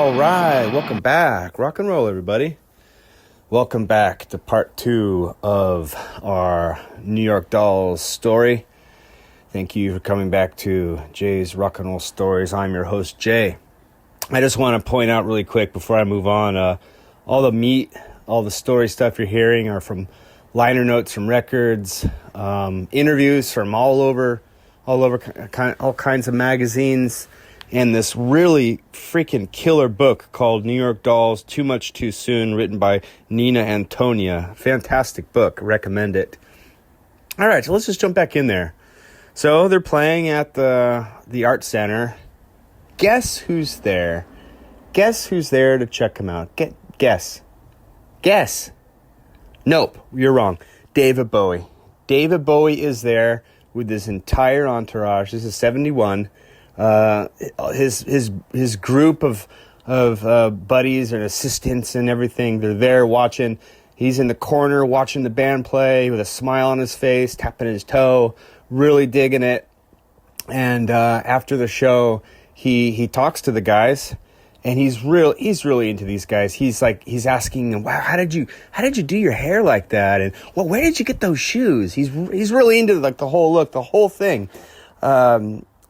All right, welcome back. Rock and roll, everybody. Welcome back to part 2 of our New York Dolls story. Thank you for coming back to Jay's Rock and Roll Stories. I'm your host, Jay. I just want to point out really quick before I move on, all the meat, all the story stuff you're hearing are from liner notes from records, interviews from all kinds of magazines, and this really freaking killer book called New York Dolls, Too Much Too Soon, written by Nina Antonia. Fantastic book. Recommend it. All right, so let's just jump back in there. So they're playing at the Art Center. Guess who's there? Guess who's there to check them out? Guess. Nope, you're wrong. David Bowie. David Bowie is there with his entire entourage. This is 71. His group of buddies and assistants and everything, they're there watching. He's in the corner watching the band play with a smile on his face, tapping his toe, really digging it. And after the show, he talks to the guys, and he's really into these guys. He's asking them, "Wow, how did you do your hair like that?" And, "Well, where did you get those shoes?" He's really into like the whole look, the whole thing.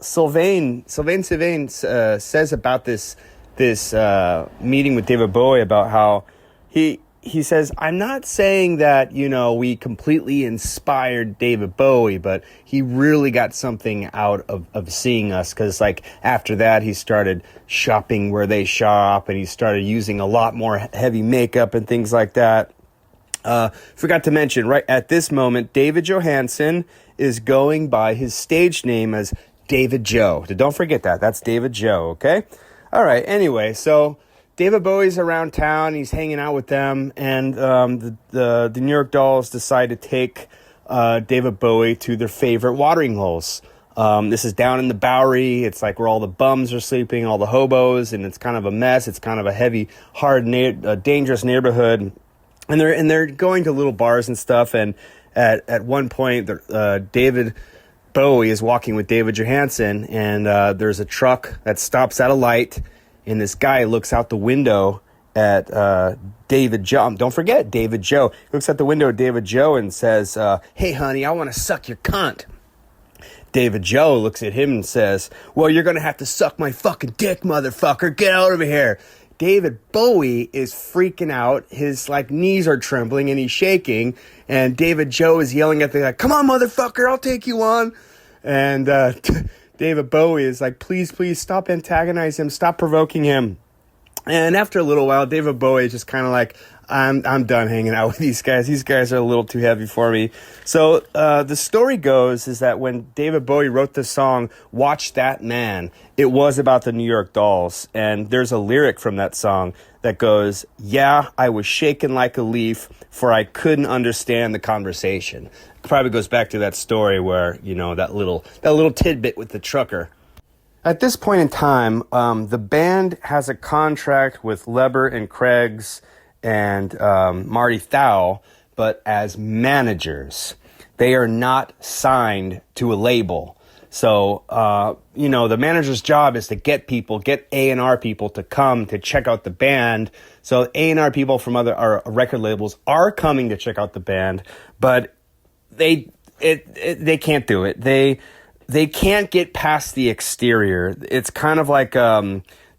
Sylvain says about this meeting with David Bowie about how he says, "I'm not saying that, we completely inspired David Bowie, but he really got something out of seeing us, because like after that he started shopping where they shop, and he started using a lot more heavy makeup and things like that." Forgot to mention, right at this moment, David Johansen is going by his stage name as David Joe. Don't forget that. That's David Joe, okay? All right, anyway, so David Bowie's around town. He's hanging out with them, and the New York Dolls decide to take David Bowie to their favorite watering holes. This is down in the Bowery. It's like where all the bums are sleeping, all the hobos, and it's kind of a mess. It's kind of a heavy, hard, dangerous neighborhood. And they're going to little bars and stuff, and at one point, David Bowie is walking with David Johansen, and there's a truck that stops at a light, and this guy looks out the window at David Joe. Don't forget David Joe. He looks out the window at David Joe and says, "Hey, honey, I want to suck your cunt." David Joe looks at him and says, "Well, you're going to have to suck my fucking dick, motherfucker. Get out of here." David Bowie is freaking out. His knees are trembling and he's shaking. And David Joe is yelling at the guy, "Come on, motherfucker, I'll take you on." And David Bowie is like, please stop antagonizing him. Stop provoking him. And after a little while, David Bowie is just kind of like, I'm done hanging out with these guys. These guys are a little too heavy for me. So the story goes is that when David Bowie wrote the song, "Watch That Man," it was about the New York Dolls. And there's a lyric from that song that goes, "Yeah, I was shaken like a leaf, for I couldn't understand the conversation." It probably goes back to that story where, that little tidbit with the trucker. At this point in time, the band has a contract with Leber and Craigs and Marty Thau, but as managers. They are not signed to a label. So, the manager's job is to get A&R people to come to check out the band. So A&R people from other record labels are coming to check out the band, but they can't do it. They can't get past the exterior. It's kind of like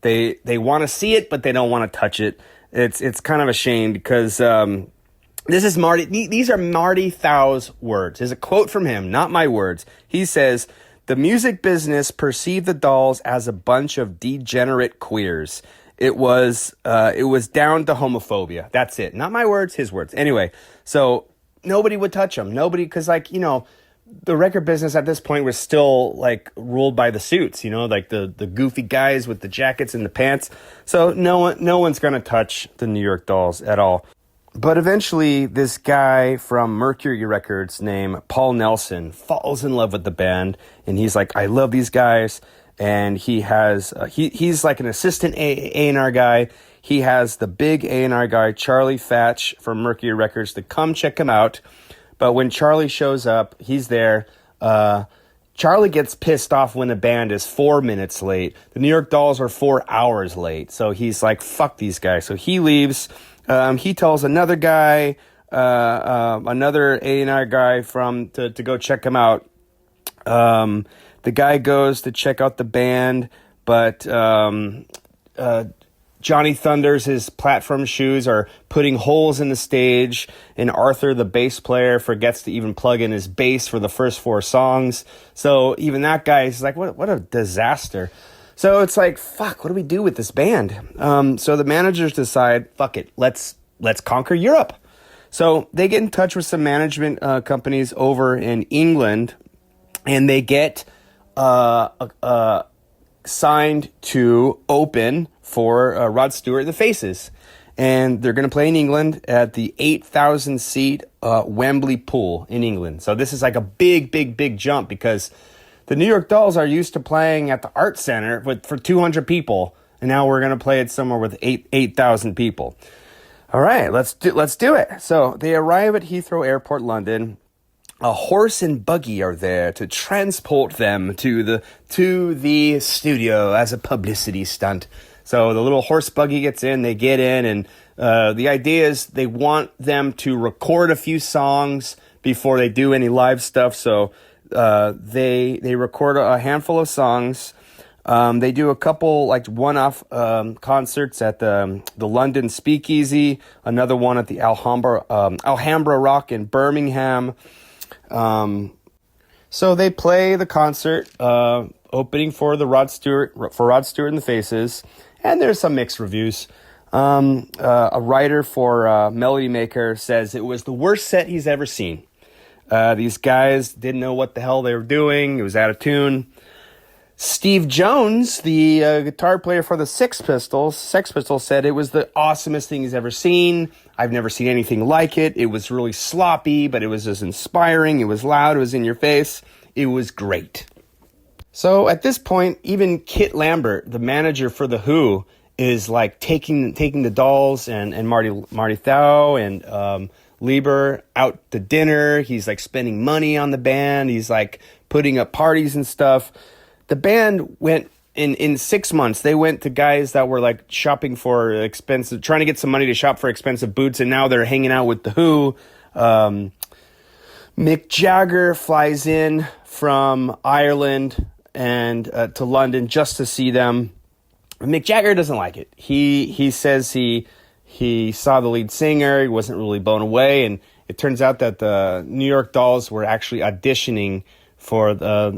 they want to see it, but they don't want to touch it. It's kind of a shame because this is Marty. These are Marty Thau's words. There's a quote from him, not my words. He says, "The music business perceived the Dolls as a bunch of degenerate queers. It was down to homophobia." That's it. Not my words, his words. Anyway, so nobody would touch them. Nobody, because the record business at this point was still ruled by the suits, the goofy guys with the jackets and the pants. So no one's going to touch the New York Dolls at all. But eventually this guy from Mercury Records named Paul Nelson falls in love with the band, and he's like, "I love these guys." And he has, he's like an assistant A&R guy. He has the big A&R guy, Charlie Fatch from Mercury Records, to come check him out. But when Charlie shows up, he's there. Charlie gets pissed off when the band is 4 minutes late. The New York Dolls are 4 hours late. So he's like, fuck these guys. So he leaves. He tells another guy, another A&R guy to go check him out. The guy goes to check out the band, but Johnny Thunders, his platform shoes are putting holes in the stage, and Arthur, the bass player, forgets to even plug in his bass for the first 4 songs. So even that guy is like, what a disaster. So it's like, fuck, what do we do with this band? So the managers decide, fuck it, let's conquer Europe. So they get in touch with some management companies over in England, and they get signed to open for Rod Stewart and the Faces. And they're going to play in England at the 8,000 seat Wembley Pool in England. So this is like a big jump, because the New York Dolls are used to playing at the Art Center for 200 people. And now we're going to play it somewhere with 8,000 people. All right, let's do it. So they arrive at Heathrow Airport, London. A horse and buggy are there to transport them to the studio as a publicity stunt. So the little horse buggy gets in, they get in, and the idea is they want them to record a few songs before they do any live stuff. So they record a handful of songs. They do a couple like one-off concerts at the London Speakeasy, another one at the Alhambra Rock in Birmingham. So they play the concert opening for Rod Stewart and the Faces, and there's some mixed reviews. A writer for Melody Maker says it was the worst set he's ever seen. These guys didn't know what the hell they were doing. It was out of tune. Steve Jones, the guitar player for the Sex Pistols, said it was the awesomest thing he's ever seen. I've never seen anything like it. It was really sloppy, but it was just inspiring. It was loud. It was in your face. It was great. So at this point, even Kit Lambert, the manager for The Who, is like taking the Dolls and Marty Thau and Lieber out to dinner. He's like spending money on the band. He's like putting up parties and stuff. The band went in 6 months. They went to guys that were like shopping for expensive, trying to get some money to shop for expensive boots, and now they're hanging out with The Who. Mick Jagger flies in from Ireland and to London just to see them. Mick Jagger doesn't like it. He says he saw the lead singer. He wasn't really blown away, and it turns out that the New York Dolls were actually auditioning for the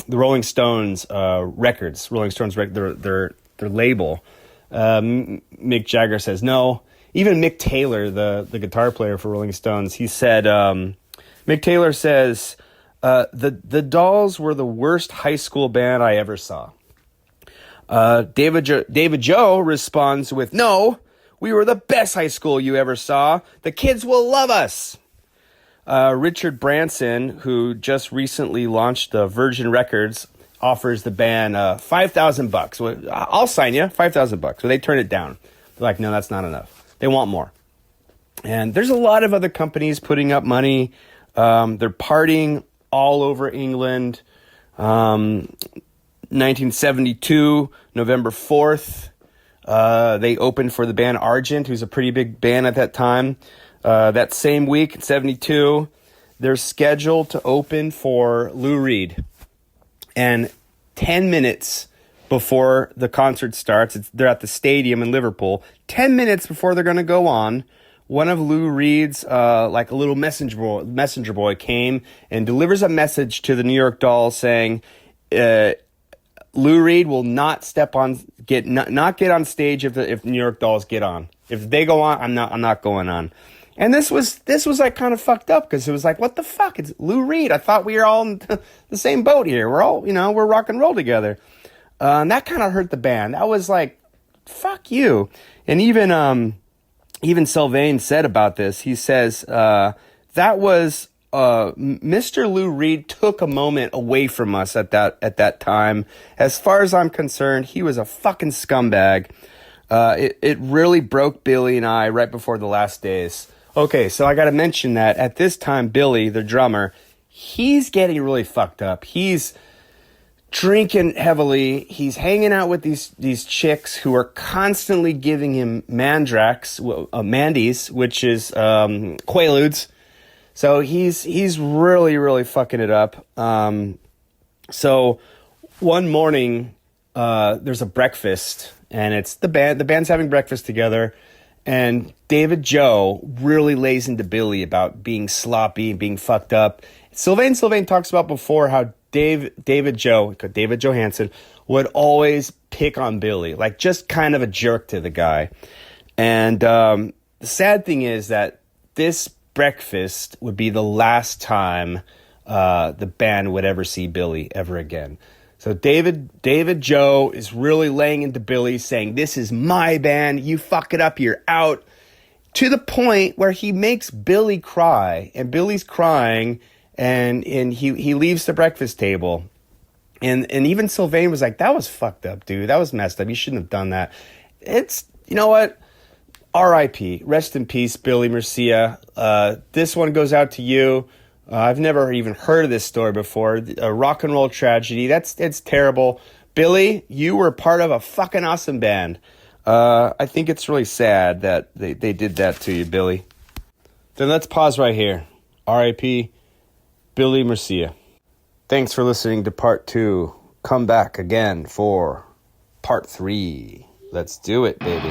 the Rolling Stones records. Rolling Stones their label. Mick Jagger says no. Even Mick Taylor, the guitar player for Rolling Stones, he said Mick Taylor says the Dolls were the worst high school band I ever saw. David Joe responds with, "No, we were the best high school you ever saw. The kids will love us." Richard Branson, who just recently launched Virgin Records, offers the band $5,000. I'll sign you $5,000. So they turn it down. They're like, no, that's not enough. They want more. And there's a lot of other companies putting up money. They're partying all over England. 1972, November 4th, they opened for the band Argent, who's a pretty big band at that time. That same week, in 72, they're scheduled to open for Lou Reed. And 10 minutes before the concert starts, they're at the stadium in Liverpool. 10 minutes before they're going to go on, one of Lou Reed's, like a little messenger boy came and delivers a message to the New York Dolls saying, Lou Reed will not get on stage if New York Dolls get on. If they go on, I'm not going on. And this was like kind of fucked up, because it was like, what the fuck? It's Lou Reed. I thought we were all in the same boat here. We're all, we're rock and roll together. And that kind of hurt the band. That was like, fuck you. And even Sylvain said about this. He says that was Mr. Lou Reed took a moment away from us at that time. As far as I'm concerned, he was a fucking scumbag. It really broke Billy and I right before the last days. Okay, so I got to mention that at this time, Billy, the drummer, he's getting really fucked up. He's drinking heavily. He's hanging out with these chicks who are constantly giving him mandies, which is quaaludes. So he's really, really fucking it up. So one morning, there's a breakfast, and it's the band's having breakfast together, and David Joe really lays into Billy about being sloppy and being fucked up. Sylvain talks about before how David Johansen would always pick on Billy, like just kind of a jerk to the guy. And the sad thing is that this breakfast would be the last time the band would ever see Billy ever again. So David Joe is really laying into Billy, saying, "This is my band. You fuck it up, you're out." To the point where he makes Billy cry, and Billy's crying, and he leaves the breakfast table. And even Sylvain was like, "That was fucked up, dude. That was messed up. You shouldn't have done that." It's, you know what? R.I.P. Rest in peace, Billy Murcia. This one goes out to you. I've never even heard of this story before. A rock and roll tragedy. It's terrible. Billy, you were part of a fucking awesome band. I think it's really sad that they did that to you, Billy. Then let's pause right here. R.I.P. Billy Murcia. Thanks for listening to part 2. Come back again for part 3. Let's do it, baby.